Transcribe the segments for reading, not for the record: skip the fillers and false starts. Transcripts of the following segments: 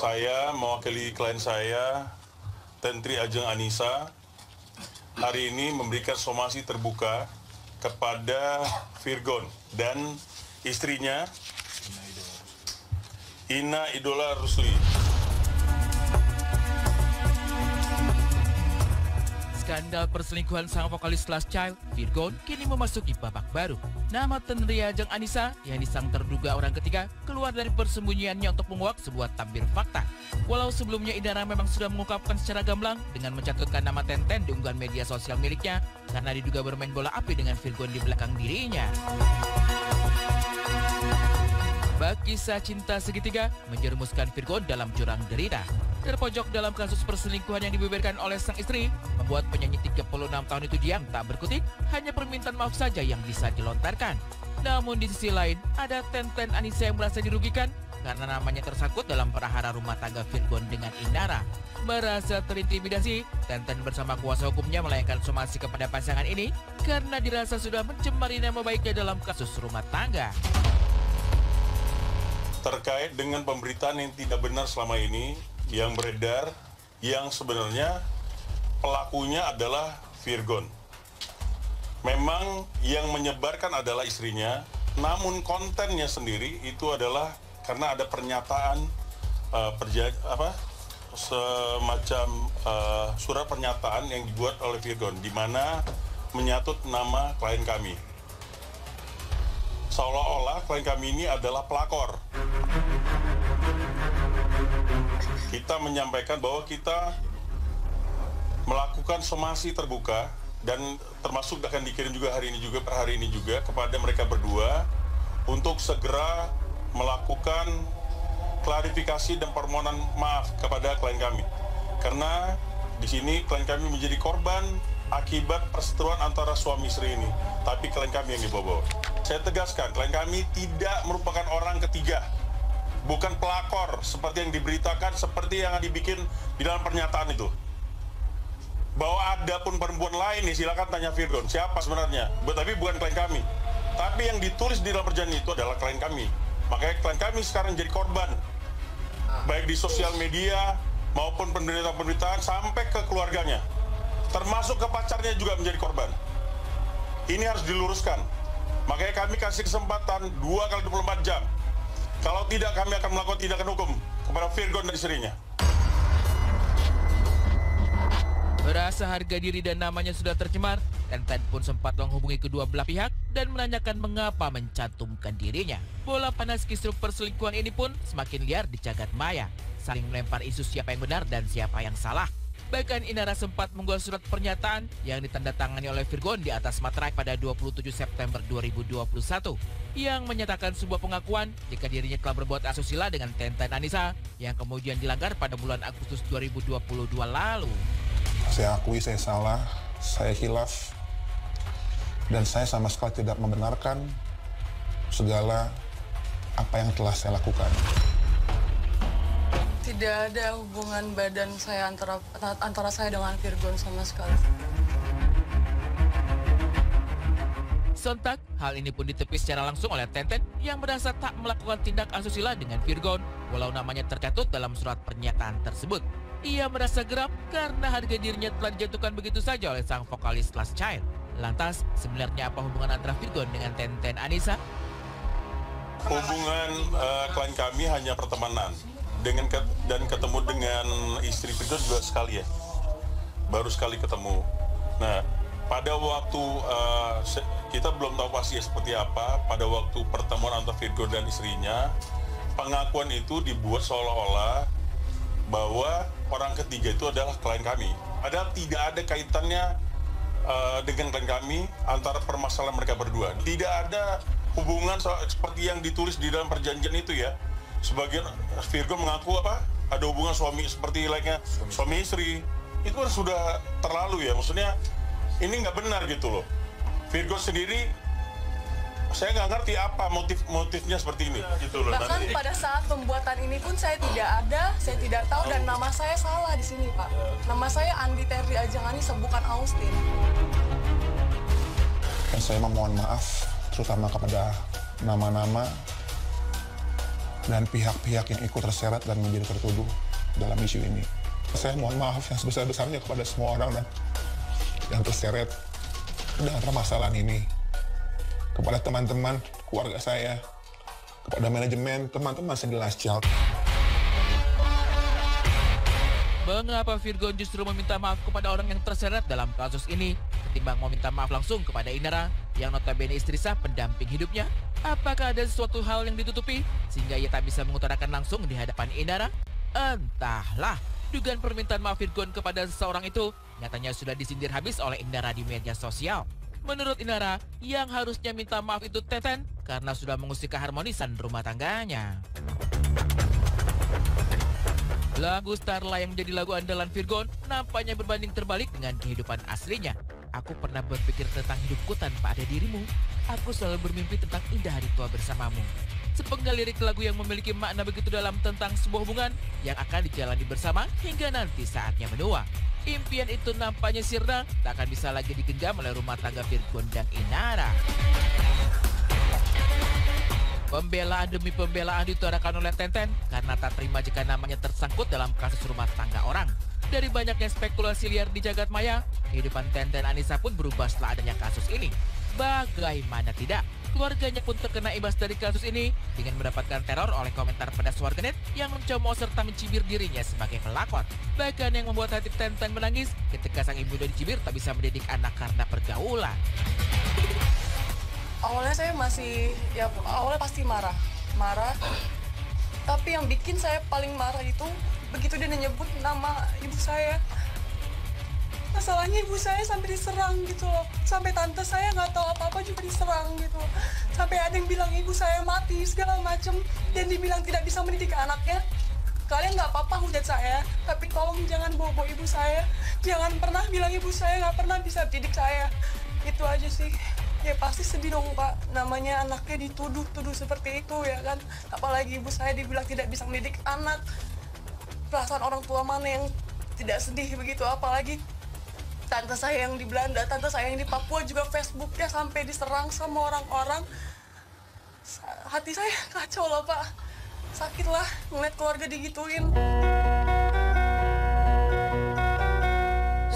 Saya mewakili klien saya, Tentri Ajeng Anissa, hari ini memberikan somasi terbuka kepada Virgon dan istrinya Ina Idola Rusli. Skandal perselingkuhan sang vokalis Last Child, Virgon, kini memasuki babak baru. Nama Tentri Ajeng Anissa, yakni sang terduga orang ketiga, keluar dari persembunyiannya untuk menguak sebuah tabir fakta. Walau sebelumnya Indara memang sudah mengungkapkan secara gamblang dengan mencatatkan nama Tenten di unggahan media sosial miliknya karena diduga bermain bola api dengan Virgon di belakang dirinya. Bak kisah cinta segitiga menjerumuskan Virgon dalam jurang derita. Terpojok dalam kasus perselingkuhan yang dibeberkan oleh sang istri, membuat penyanyi 36 tahun itu diam tak berkutik, hanya permintaan maaf saja yang bisa dilontarkan. Namun di sisi lain, ada Tenten Anissa yang merasa dirugikan karena namanya tersangkut dalam perahara rumah tangga Virgon dengan Indara. Merasa terintimidasi, Tenten bersama kuasa hukumnya melayangkan somasi kepada pasangan ini karena dirasa sudah mencemari nama baiknya dalam kasus rumah tangga. Terkait dengan pemberitaan yang tidak benar selama ini, yang beredar, yang sebenarnya pelakunya adalah Virgon. Memang yang menyebarkan adalah istrinya, namun kontennya sendiri itu adalah karena ada pernyataan semacam surat pernyataan yang dibuat oleh Virgon, di mana menyatut nama klien kami. Seolah-olah klien kami ini adalah pelakor. Kita menyampaikan bahwa kita melakukan somasi terbuka dan termasuk akan dikirim juga hari ini juga kepada mereka berdua untuk segera melakukan klarifikasi dan permohonan maaf kepada klien kami. Karena di sini klien kami menjadi korban akibat perseteruan antara suami istri ini, tapi klien kami yang dibawa. Saya tegaskan, klien kami tidak merupakan orang ketiga. Bukan pelakor seperti yang diberitakan, seperti yang dibikin di dalam pernyataan itu. Bahwa ada pun perempuan lain nih, silakan tanya Virgon, siapa sebenarnya. Tapi bukan klien kami. Tapi yang ditulis di dalam perjanjian itu adalah klien kami. Makanya klien kami sekarang jadi korban. Baik di sosial media maupun penderitaan-penderitaan sampai ke keluarganya. Termasuk ke pacarnya juga menjadi korban. Ini harus diluruskan. Makanya kami kasih kesempatan 2x24 jam. Kalau tidak, kami akan melakukan tindakan hukum kepada Virgon dan istrinya. Merasa harga diri dan namanya sudah tercemar, Tenten pun sempat menghubungi kedua belah pihak dan menanyakan mengapa mencantumkan dirinya. Bola panas kisruh perselingkuhan ini pun semakin liar di jagat maya, saling melempar isu siapa yang benar dan siapa yang salah. Bahkan Indara sempat menggol surat pernyataan yang ditandatangani oleh Virgon di atas materai pada 27 September 2021 yang menyatakan sebuah pengakuan jika dirinya telah berbuat asusila dengan Tenten Anissa yang kemudian dilanggar pada bulan Agustus 2022 lalu. Saya akui saya salah, saya khilaf, dan saya sama sekali tidak membenarkan segala apa yang telah saya lakukan. Tidak ada hubungan badan saya antara saya dengan Virgon sama sekali. Sontak, hal ini pun ditepis secara langsung oleh Tenten yang merasa tak melakukan tindak asusila dengan Virgon walau namanya tercatut dalam surat pernyataan tersebut. Ia merasa geram karena harga dirinya telah dijatuhkan begitu saja oleh sang vokalis Last Child. Lantas, sebenarnya apa hubungan antara Virgon dengan Tenten Anissa? Hubungan klien kami hanya pertemanan. Dan ketemu dengan istri Virgon juga sekali ya, baru sekali ketemu. Nah, pada waktu kita belum tahu pasti seperti apa. Pada waktu pertemuan antara Virgon dan istrinya, pengakuan itu dibuat seolah-olah bahwa orang ketiga itu adalah klien kami. Padahal tidak ada kaitannya dengan klien kami antara permasalahan mereka berdua. Tidak ada hubungan seperti yang ditulis di dalam perjanjian itu ya. Sebagian Virgon mengaku ada hubungan suami seperti lainnya suami istri. Itu kan sudah terlalu ya, maksudnya ini nggak benar gitu loh. Virgon sendiri saya nggak ngerti apa motifnya seperti ini gitu loh. Bahkan pada saat pembuatan ini pun saya tidak tahu dan nama saya salah di sini Pak. Nama saya Andi Terry Ajeng Anissa, bukan Austin. Dan saya memohon maaf terutama kepada nama-nama dan pihak-pihak yang ikut terseret dan menjadi tertuduh dalam isu ini. Saya mohon maaf yang sebesar-besarnya kepada semua orang dan yang terseret dalam permasalahan ini. Kepada teman-teman, keluarga saya, kepada manajemen, teman-teman saya di Last Child. Mengapa Virgon justru meminta maaf kepada orang yang terseret dalam kasus ini ketimbang meminta maaf langsung kepada Inara yang notabene istri sah pendamping hidupnya? Apakah ada sesuatu hal yang ditutupi sehingga ia tak bisa mengutarakan langsung di hadapan Inara? Entahlah, dugaan permintaan maaf Virgon kepada seseorang itu nyatanya sudah disindir habis oleh Inara di media sosial. Menurut Inara, yang harusnya minta maaf itu Teten karena sudah mengusik keharmonisan rumah tangganya. Lagu Starla yang menjadi lagu andalan Virgon nampaknya berbanding terbalik dengan kehidupan aslinya. Aku pernah berpikir tentang hidupku tanpa ada dirimu. Aku selalu bermimpi tentang indah hari tua bersamamu. Sepenggal lirik lagu yang memiliki makna begitu dalam tentang sebuah hubungan yang akan dijalani bersama hingga nanti saatnya menua. Impian itu nampaknya sirna, tak akan bisa lagi digenggam oleh rumah tangga Virgon dan Inara. Pembelaan demi pembelaan dituarakan oleh Tenten karena tak terima jika namanya tersangkut dalam kasus rumah tangga orang. Dari banyaknya spekulasi liar di jagat maya, kehidupan Tenten Anissa pun berubah setelah adanya kasus ini. Bagaimana tidak, keluarganya pun terkena imbas dari kasus ini dengan mendapatkan teror oleh komentar pedas warganet yang mencemooh serta mencibir dirinya sebagai pelakon. Bahkan yang membuat hati Tenten menangis ketika sang ibu dicibir tak bisa mendidik anak karena pergaulan. Awalnya saya awalnya pasti marah. Tapi yang bikin saya paling marah itu begitu dia nyebut nama ibu saya. Masalahnya ibu saya sampai diserang gitu loh. Sampai tante saya nggak tahu apa-apa juga diserang gitu. Sampai ada yang bilang ibu saya mati segala macem dan dibilang tidak bisa mendidik anaknya. Kalian nggak apa-apa hujat saya, tapi tolong jangan bawa-bawa ibu saya. Jangan pernah bilang ibu saya nggak pernah bisa didik saya. Itu aja sih. Ya pasti sedih dong Pak, namanya anaknya dituduh seperti itu ya kan. Apalagi ibu saya dibilang tidak bisa mendidik anak. Perasaan orang tua mana yang tidak sedih begitu, apalagi tante saya yang di Belanda, tante saya yang di Papua juga Facebooknya sampai diserang sama orang-orang. Hati saya kacau lah Pak, sakit lah ngeliat keluarga digituin.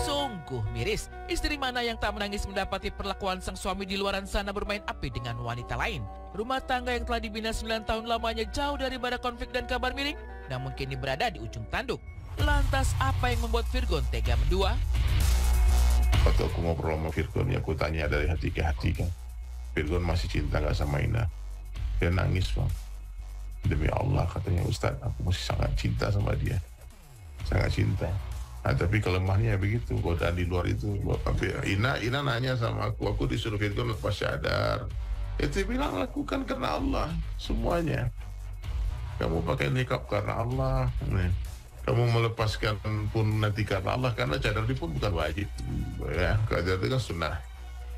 Sungguh miris, istri mana yang tak menangis mendapati perlakuan sang suami di luaran sana bermain api dengan wanita lain. Rumah tangga yang telah dibina 9 tahun lamanya jauh daripada konflik dan kabar miring, namun kini berada di ujung tanduk. Lantas apa yang membuat Virgon tega mendua? Waktu aku ngobrol sama Virgon, ya aku tanya dari hati ke hati kan, Virgon masih cinta gak sama Ina? Dia nangis Bang. Demi Allah katanya, Ustadz aku masih sangat cinta sama dia, sangat cinta. Nah, tapi kelemahannya begitu, godaan di luar itu. Ina nanya sama aku disuruh Virgon lepas cadar. Itu bilang lakukan karena Allah semuanya. Kamu pakai nikab karena Allah. Kamu melepaskan pun nanti karena Allah, karena cadar itu pun bukan wajib. Ya, cadar itu kan sunnah.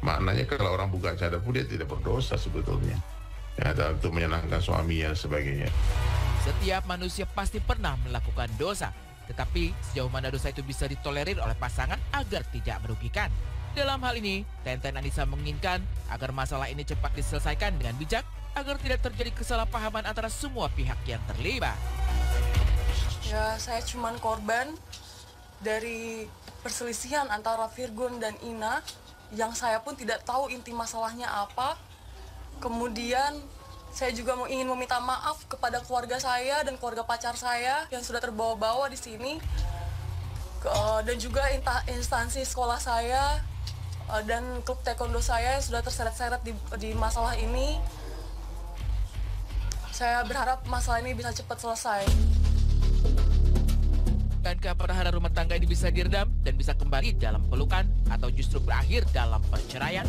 Maknanya kalau orang buka cadar pun dia tidak berdosa sebetulnya. Ya, untuk menyenangkan suami dan sebagainya. Setiap manusia pasti pernah melakukan dosa. Tetapi sejauh mana dosa itu bisa ditolerir oleh pasangan agar tidak merugikan? Dalam hal ini, Tenten Anissa menginginkan agar masalah ini cepat diselesaikan dengan bijak agar tidak terjadi kesalahpahaman antara semua pihak yang terlibat. Ya, saya cuman korban dari perselisihan antara Virgon dan Ina yang saya pun tidak tahu inti masalahnya apa. Kemudian saya juga ingin meminta maaf kepada keluarga saya dan keluarga pacar saya yang sudah terbawa-bawa di sini. Dan juga instansi sekolah saya dan klub taekwondo saya yang sudah terseret-seret di masalah ini. Saya berharap masalah ini bisa cepat selesai. Bukankah perhara rumah tangga ini bisa diredam dan bisa kembali dalam pelukan atau justru berakhir dalam perceraian?